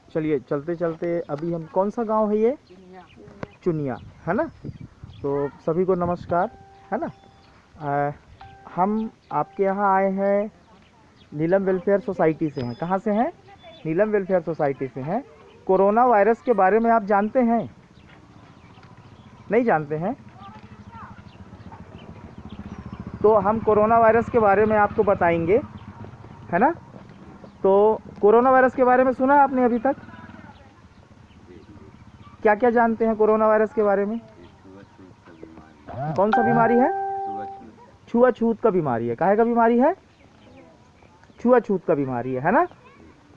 चलिए चलते चलते अभी हम, कौन सा गांव है ये? चुनिया, है ना। तो सभी को नमस्कार, है ना। हम आपके यहाँ आए हैं, नीलम वेलफेयर सोसाइटी से हैं। कहाँ से हैं? नीलम वेलफेयर सोसाइटी से हैं। कोरोना वायरस के बारे में आप जानते हैं? नहीं जानते हैं? तो हम कोरोना वायरस के बारे में आपको बताएंगे, है ना। तो कोरोना वायरस के बारे में सुना है आपने अभी तक? क्या क्या जानते हैं कोरोना वायरस के बारे में? कौन सा बीमारी है? छुआछूत का बीमारी है। काहे का बीमारी है? छुआछूत का बीमारी है ना।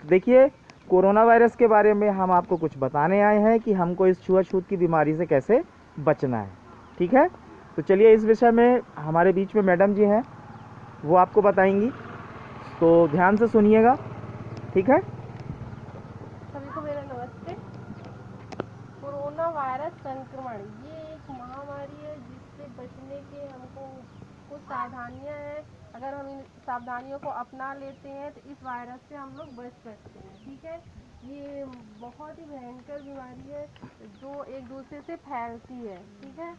देखिए, कोरोना वायरस के बारे में हम आपको कुछ बताने आए हैं कि हमको इस छुआछूत की बीमारी से कैसे बचना है, ठीक है। तो चलिए, इस विषय में हमारे बीच में मैडम जी हैं, वो आपको बताएंगी, तो ध्यान से सुनिएगा, ठीक है। सभी को मेरा नमस्ते। कोरोना वायरस संक्रमण ये एक महामारी है जिससे बचने के हमको कुछ सावधानियां हैं। अगर हम इन सावधानियों को अपना लेते हैं तो इस वायरस से हम लोग बच सकते हैं, ठीक है। ये बहुत ही भयंकर बीमारी है जो एक दूसरे से फैलती है, ठीक है।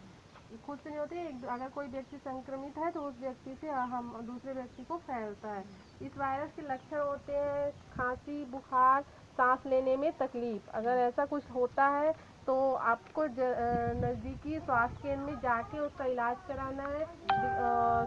खुद से नहीं होती है, अगर कोई व्यक्ति संक्रमित है तो उस व्यक्ति से हम दूसरे व्यक्ति को फैलता है। इस वायरस के लक्षण होते हैं खांसी, बुखार, सांस लेने में तकलीफ। अगर ऐसा कुछ होता है तो आपको नज़दीकी स्वास्थ्य केंद्र में जाके उसका इलाज कराना है,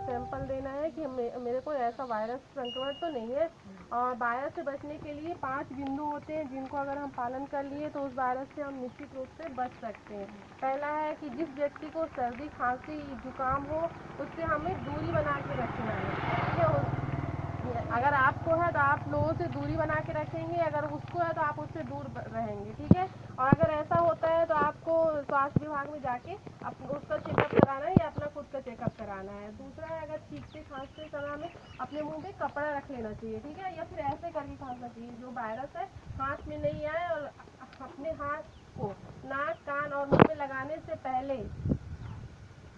सैंपल देना है कि मेरे को ऐसा वायरस संक्रमण तो नहीं है। और वायरस से बचने के लिए 5 बिंदु होते हैं जिनको अगर हम पालन कर लिए तो उस वायरस से हम निश्चित रूप से बच सकते हैं। पहला है कि जिस व्यक्ति को सर्दी, खांसी, जुकाम हो उससे हमें दूरी बना के रखना है, ठीक है। अगर आपको है तो आप लोगों से दूरी बना के रखेंगे, अगर उसको है तो आप उससे दूर रहेंगे, ठीक है। और अगर ऐसा होता है तो आपको स्वास्थ्य विभाग में जाके उसका चेकअप कराना है या अपना खुद का चेकअप कराना है। दूसरा है, अगर छींकते खांसते समय में अपने मुंह पे कपड़ा रख लेना चाहिए, ठीक है, या फिर ऐसे करके खांसना चाहिए जो वायरस है हाथ में नहीं आए। और अपने हाथ को नाक, कान और मुंह में लगाने से पहले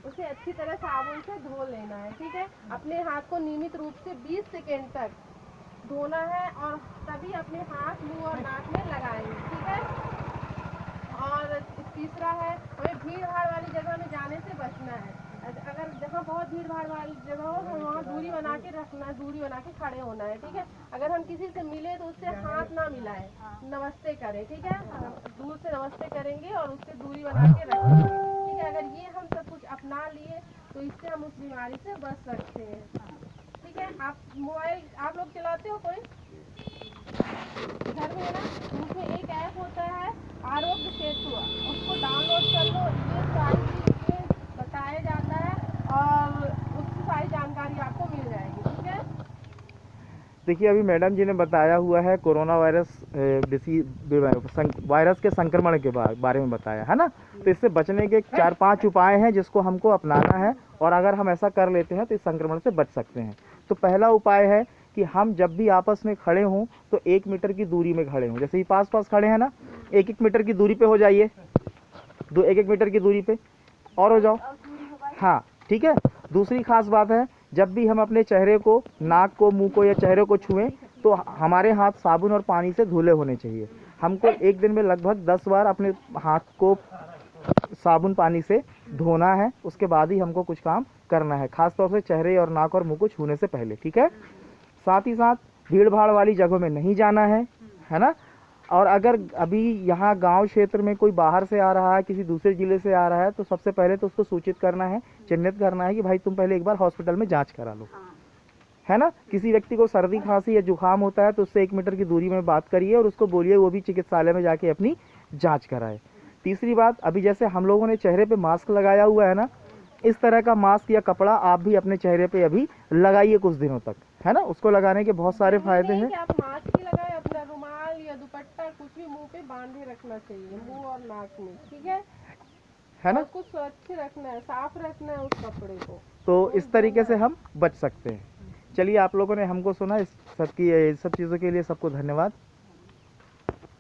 उसे अच्छी तरह साबुन से धो लेना है, ठीक है। अपने हाथ को नियमित रूप से 20 सेकेंड तक धोना है और तभी अपने हाथ, मुंह और नाक में लगाएंगे, ठीक है। और तीसरा है, हमें भीड़ भाड़ वाली जगह में जाने से बचना है। अगर जहाँ बहुत भीड़ भाड़ वाली जगह हो तो वहाँ दूरी बना के रखना, दूरी बना के खड़े होना है, ठीक है। अगर हम किसी से मिले तो उससे हाथ ना मिलाएं, नमस्ते करें, ठीक है। दूर से नमस्ते करेंगे और उससे दूरी बना के रखेंगे, ठीक है। अगर ये हम सब कुछ अपना लिए तो इससे हम उस बीमारी से बच सकते हैं, ठीक है। आप मोबाइल आप लोग चलाते हो कोई घर में ना, उसमें एक ऐप होता है आरोग्य सेतु, उसको डाउनलोड कर लो। ये सारी चीजें बताया जाता है और उसकी सारी जानकारी आपको मिल जाएगी, ठीक है। देखिए, अभी मैडम जी ने बताया हुआ है कोरोना वायरस वायरस के संक्रमण के बारे में बताया है ना। तो इससे बचने के 4-5 उपाय हैं जिसको हमको अपनाना है, और अगर हम ऐसा कर लेते हैं तो इस संक्रमण से बच सकते हैं। तो पहला उपाय है कि हम जब भी आपस में खड़े हों तो 1 मीटर की दूरी में खड़े हों। जैसे ही पास पास खड़े हैं ना, 1-1 मीटर की दूरी पे हो जाइए, 1-1 मीटर की दूरी पे और हो जाओ, हाँ, ठीक है। दूसरी खास बात है, जब भी हम अपने चेहरे को, नाक को, मुंह को या चेहरे को छुएं तो हमारे हाथ साबुन और पानी से धुले होने चाहिए। हमको एक दिन में लगभग 10 बार अपने हाथ को साबुन पानी से धोना है, उसके बाद ही हमको कुछ काम करना है, खासतौर से चेहरे और नाक और मुंह को छूने से पहले, ठीक है। साथ ही साथ भीड़ भाड़ वाली जगहों में नहीं जाना है ना। और अगर अभी यहाँ गांव क्षेत्र में कोई बाहर से आ रहा है, किसी दूसरे ज़िले से आ रहा है, तो सबसे पहले तो उसको सूचित करना है, चिन्हित करना है कि भाई तुम पहले एक बार हॉस्पिटल में जांच करा लो, है ना। किसी व्यक्ति को सर्दी, खांसी या जुकाम होता है तो उससे 1 मीटर की दूरी में बात करिए और उसको बोलिए वो भी चिकित्सालय में जाके अपनी जाँच कराए। तीसरी बात, अभी जैसे हम लोगों ने चेहरे पर मास्क लगाया हुआ है ना, इस तरह का मास्क या कपड़ा आप भी अपने चेहरे पे अभी लगाइए कुछ दिनों तक, है ना। उसको लगाने के बहुत सारे फायदे हैं। आप मास्क ही लगाए, अपना रुमाल या दुपट्टा कुछ भी मुंह पे बांधे रखना चाहिए, मुंह और नाक में, ठीक है ना। कुछ स्वच्छ रखना है, साफ रखना है उस कपड़े को। तो इस तरीके से हम बच सकते हैं। चलिए, आप लोगों ने हमको सुना, इस सब चीज़ों के लिए सबको धन्यवाद।